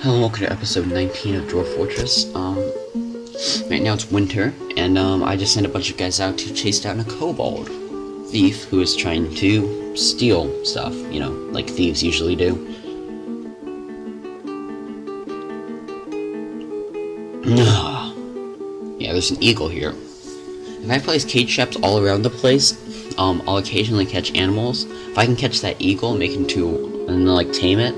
Hello, welcome to episode 19 of Dwarf Fortress. Right now it's winter, and I just sent a bunch of guys out to chase down a kobold thief who is trying to steal stuff, you know, like thieves usually do. Yeah, there's an eagle here. If I place cage traps all around the place, I'll occasionally catch animals. If I can catch that eagle, make him and then like tame it,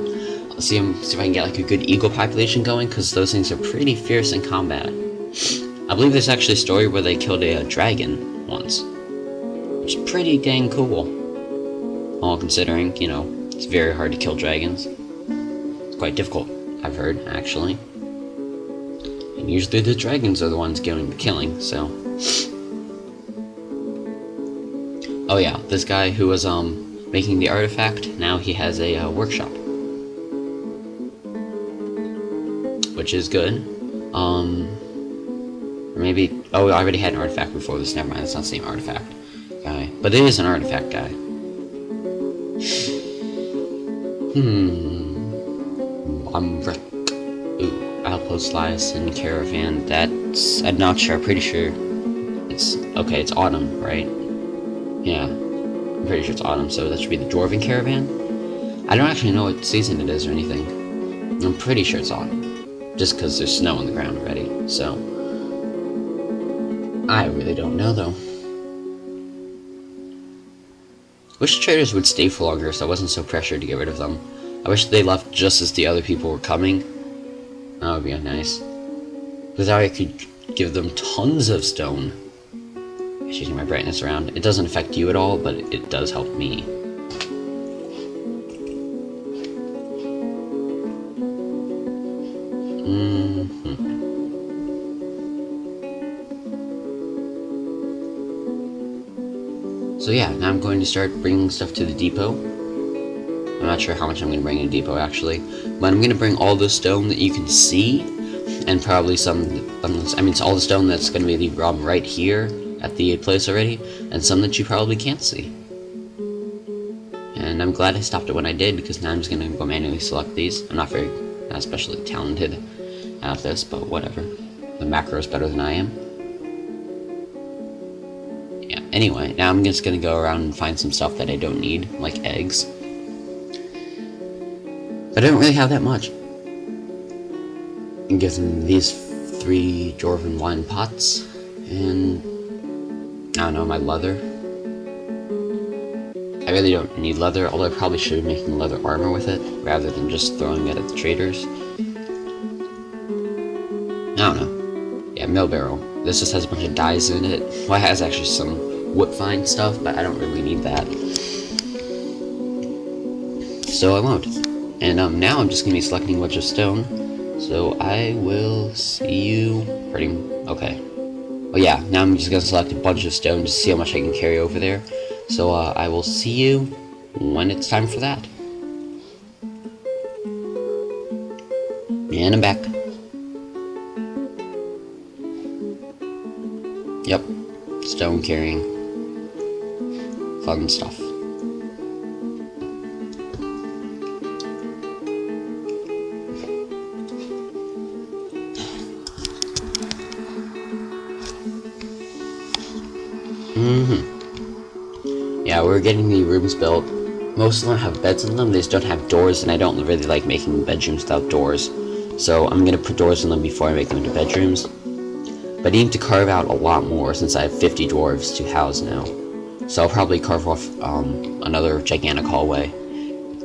see if I can get like a good eagle population going, because those things are pretty fierce in combat. I believe there's actually a story where they killed a dragon once, which is pretty dang cool. All considering, you know, it's very hard to kill dragons. It's quite difficult, I've heard, actually. And usually the dragons are the ones doing the killing, so. Oh yeah, this guy who was making the artifact, now he has a workshop, which is good. Or maybe, oh, I already had an artifact before this, never mind, it's not the same artifact guy, but it is an artifact guy. Ooh, outpost lies in caravan, that's, I'm not sure, I'm pretty sure it's, okay, it's autumn, right? Yeah, I'm pretty sure it's autumn, so that should be the dwarven caravan. I don't actually know what season it is or anything. I'm pretty sure it's autumn, just because there's snow on the ground already, so I really don't know, though. Wish traders would stay for longer so I wasn't so pressured to get rid of them. I wish they left just as the other people were coming. That would be nice. Because now I could give them tons of stone. Changing my brightness around. It doesn't affect you at all, but it does help me. So yeah, now I'm going to start bringing stuff to the depot. I'm not sure how much I'm going to bring in the depot actually, but I'm going to bring all the stone that you can see, and probably some, I mean it's all the stone that's going to be the problem right here at the place already, and some that you probably can't see. And I'm glad I stopped it when I did, because now I'm just going to go manually select these. I'm not especially talented at this, but whatever. The macro is better than I am. Yeah, anyway, now I'm just going to go around and find some stuff that I don't need, like eggs. But I don't really have that much. And give them these 3 dwarven wine pots, and I don't know, my leather. I really don't need leather, although I probably should be making leather armor with it, rather than just throwing it at the traders. I don't know. Yeah, mill barrel. This just has a bunch of dyes in it. Well, it has actually some whip fine stuff, but I don't really need that. So I won't. And now I'm just going to be selecting a bunch of stone. So I will see you okay. Well, yeah, now I'm just going to select a bunch of stone to see how much I can carry over there. So, I will see you when it's time for that. And I'm back. Yep, stone carrying. Fun stuff. Yeah, we're getting the rooms built. Most of them have beds in them, they just don't have doors, and I don't really like making bedrooms without doors. So I'm gonna put doors in them before I make them into bedrooms. But I need to carve out a lot more since I have 50 dwarves to house now. So I'll probably carve off another gigantic hallway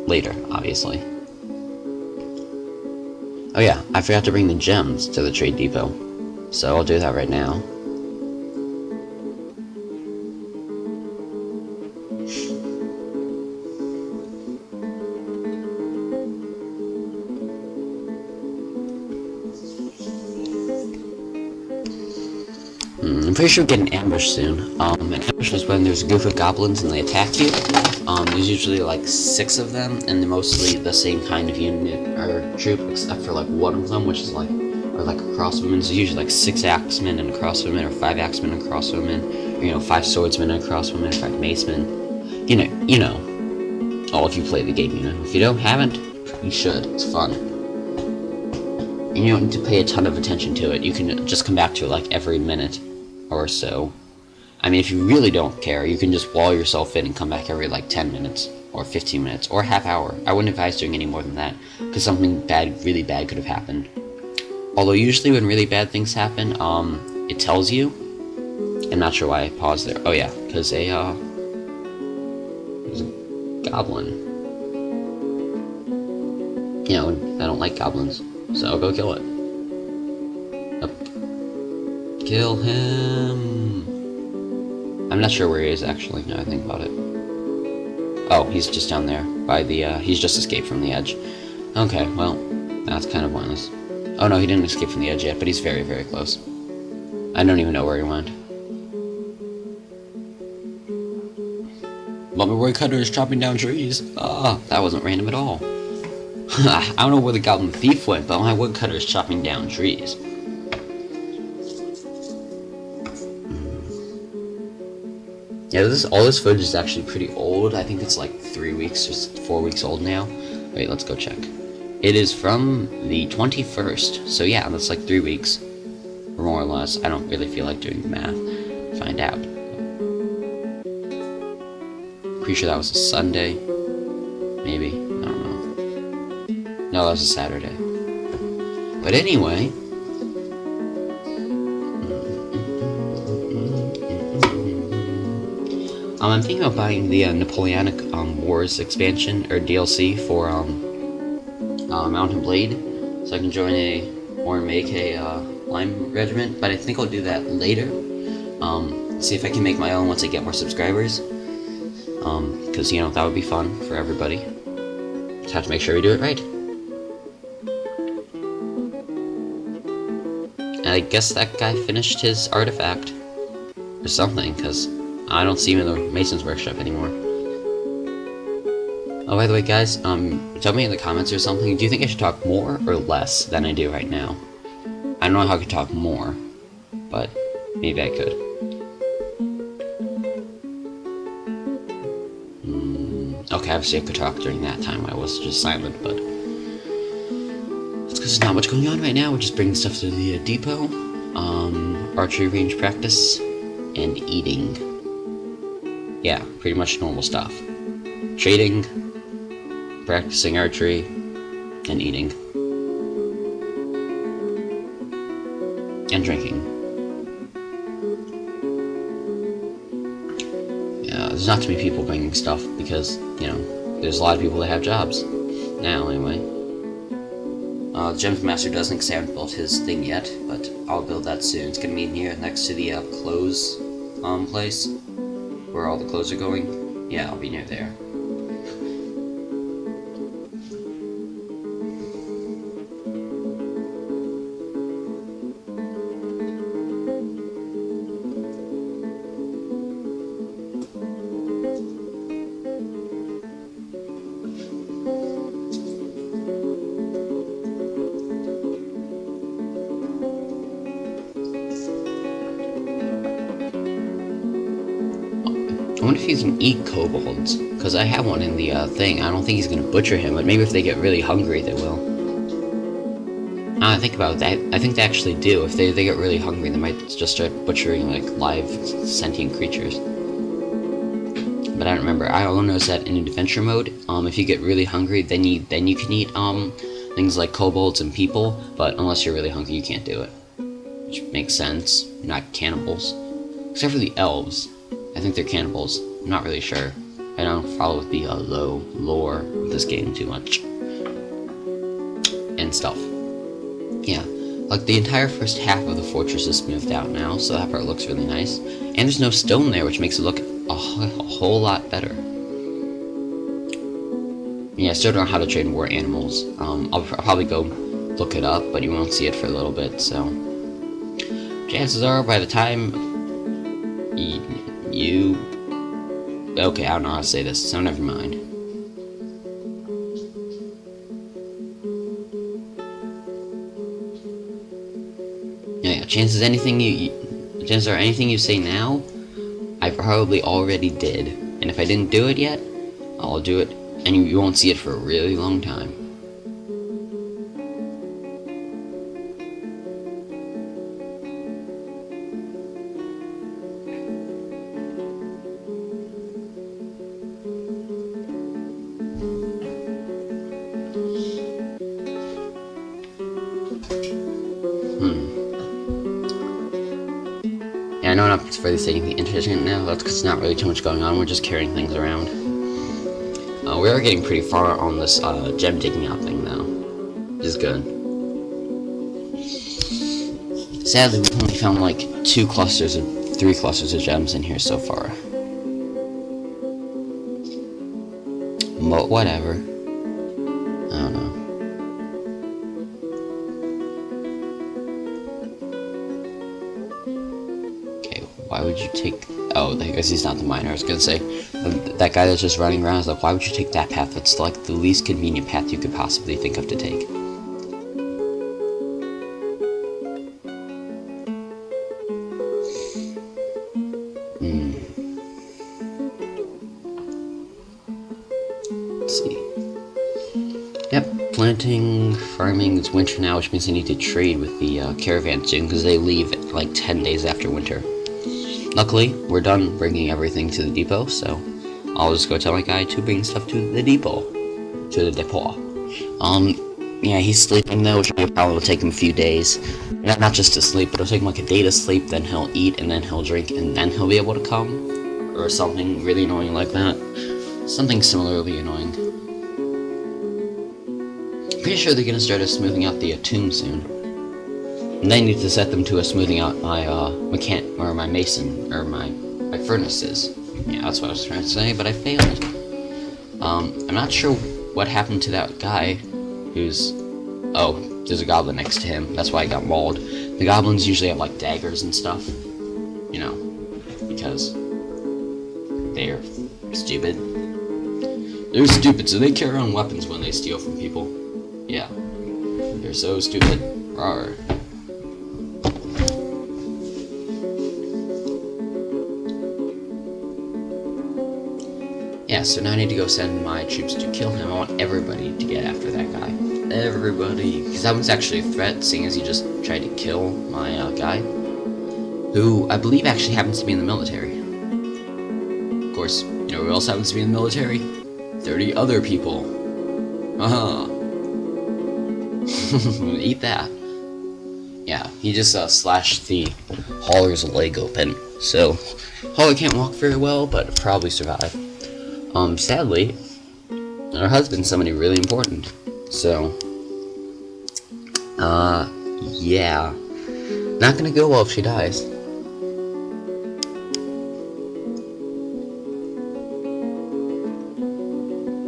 later, obviously. Oh yeah, I forgot to bring the gems to the trade depot. So I'll do that right now. I'm pretty sure we get an ambush soon. An ambush is when there's a group of goblins and they attack you. There's usually like 6 of them, and they're mostly the same kind of unit or troop, except for like one of them, which is like, or like a crossbowman. So usually like 6 axemen and a crossbowman, or 5 axemen and a crossbowman, or, you know, 5 swordsmen and a crossbowman, 5 macemen. You know. Oh, if you play the game, you know. If you haven't, you should. It's fun. And you don't need to pay a ton of attention to it. You can just come back to it like every minute or so. I mean, if you really don't care, you can just wall yourself in and come back every like 10 minutes or 15 minutes or a half hour. I wouldn't advise doing any more than that because something bad, really bad could have happened. Although usually when really bad things happen, it tells you. I'm not sure why I paused there. Oh yeah, because there's a goblin. You know, I don't like goblins, so I'll go kill it. Up. Kill him! I'm not sure where he is actually, now I think about it. Oh, he's just down there, by the, he's just escaped from the edge. Okay, well, that's kind of pointless. Oh no, he didn't escape from the edge yet, but he's very, very close. I don't even know where he went. But my woodcutter is chopping down trees. Ah, that wasn't random at all. I don't know where the goblin thief went, but my woodcutter is chopping down trees. Yeah, all this footage is actually pretty old. I think it's like 3 weeks or 4 weeks old now. Wait, let's go check. It is from the 21st, so yeah, that's like 3 weeks. Or more or less. I don't really feel like doing the math. Find out. Pretty sure that was a Sunday. Maybe. I don't know. No, that was a Saturday. But anyway... I'm thinking about buying the Napoleonic Wars expansion, or DLC, for Mountain Blade, so I can join or make a Lime Regiment, but I think I'll do that later. See if I can make my own once I get more subscribers. Because, you know, that would be fun for everybody. Just have to make sure we do it right. And I guess that guy finished his artifact. Or something, because I don't see him in the Mason's Workshop anymore. Oh, by the way, guys, tell me in the comments or something, do you think I should talk more or less than I do right now? I don't know how I could talk more, but maybe I could. Okay, obviously I could talk during that time. I was just silent, but it's because there's not much going on right now. We're just bringing stuff to the depot, archery range practice, and eating. Yeah, pretty much normal stuff. Trading, practicing archery, and eating. And drinking. Yeah, there's not too many people bringing stuff because, you know, there's a lot of people that have jobs. Now, anyway. The Gems Master doesn't, because I haven't built his thing yet, but I'll build that soon. It's gonna be in here next to the clothes place, where all the clothes are going. Yeah, I'll be near there. I wonder if he's gonna eat kobolds, because I have one in the thing. I don't think he's gonna butcher him, but maybe if they get really hungry, they will. Now I think about that, I think they actually do. If they get really hungry, they might just start butchering like live sentient creatures. But I don't remember. I all know is that in adventure mode, if you get really hungry, then you can eat things like kobolds and people. But unless you're really hungry, you can't do it, which makes sense. You're not cannibals, except for the elves. I think they're cannibals. I'm not really sure. I don't follow the lore of this game too much. And stuff. Yeah. Like, the entire first half of the fortress is smoothed out now, so that part looks really nice. And there's no stone there, which makes it look a whole lot better. Yeah, I still don't know how to train war animals. I'll probably go look it up, but you won't see it for a little bit, so... Chances are, by the time... Okay, I don't know how to say this, so never mind. Yeah, chances are anything you say now, I probably already did. And if I didn't do it yet, I'll do it, and you won't see it for a really long time. I know I'm not really saying the internet now, that's because there's not really too much going on, we're just carrying things around. We are getting pretty far on this gem digging out thing though, which is good. Sadly, we've only found like 3 clusters of gems in here so far. But whatever. I don't know. Okay, why would you take... Oh, I guess he's not the miner. I was gonna say, that guy that's just running around is like, why would you take that path? That's like the least convenient path you could possibly think of to take. Let's see. Yep, planting, farming, it's winter now, which means I need to trade with the caravan soon, because they leave like 10 days after winter. Luckily, we're done bringing everything to the depot, so I'll just go tell my guy to bring stuff to the depot. Yeah, he's sleeping though, which probably will take him a few days. Not just to sleep, but it'll take him like a day to sleep, then he'll eat, and then he'll drink, and then he'll be able to come. Or something really annoying like that. Something similarly annoying. Pretty sure they're gonna start smoothing out the tomb soon. And they need to set them to smoothing out my my mason, or my furnaces. Yeah, that's what I was trying to say, but I failed. I'm not sure what happened to that guy who's... Oh, there's a goblin next to him. That's why I got mauled. The goblins usually have like daggers and stuff. You know, because they're stupid. They're stupid, so they carry on weapons when they steal from people. Yeah. They're so stupid. Rawr. Yeah, so now I need to go send my troops to kill him. I want everybody to get after that guy. Everybody. Because that one's actually a threat, seeing as he just tried to kill my guy. Who I believe actually happens to be in the military. Of course, you know who else happens to be in the military? 30 other people. Uh-huh. Eat that. Yeah, he just slashed the hauler's leg open. So, Hauler can't walk very well, but probably survive. Sadly, her husband's somebody really important. So, yeah. Not gonna go well if she dies.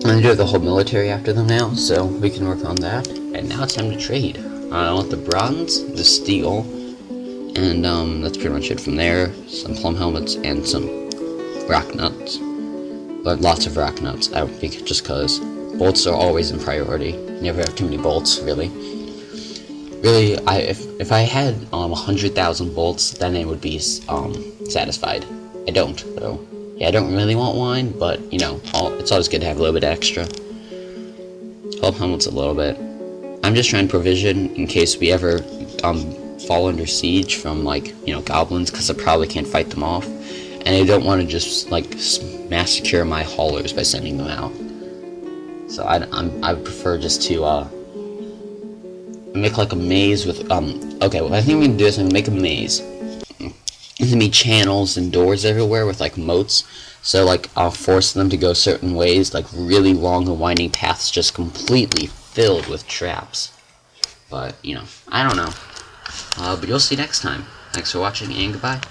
I'm gonna do the whole military after them now, so we can work on that. And now it's time to trade. I want the bronze, the steel, and that's pretty much it from there. Some plum helmets and some rock nuts. But lots of rock nuts, I think, just because bolts are always in priority. You never have too many bolts, really. Really, if I had 100,000 bolts, then I would be satisfied. I don't, though. Yeah, I don't really want wine, but, you know, it's always good to have a little bit extra. Help helmets a little bit. I'm just trying to provision in case we ever fall under siege from, like, you know, goblins, because I probably can't fight them off. And I don't want to just, like, massacre my haulers by sending them out. So I would prefer just to, make, like, a maze with, okay, what I think we can do is I'm gonna make a maze. There's gonna be channels and doors everywhere with, like, moats. So, like, I'll force them to go certain ways, like, really long and winding paths just completely filled with traps. But, you know, I don't know. But you'll see next time. Thanks for watching, and goodbye.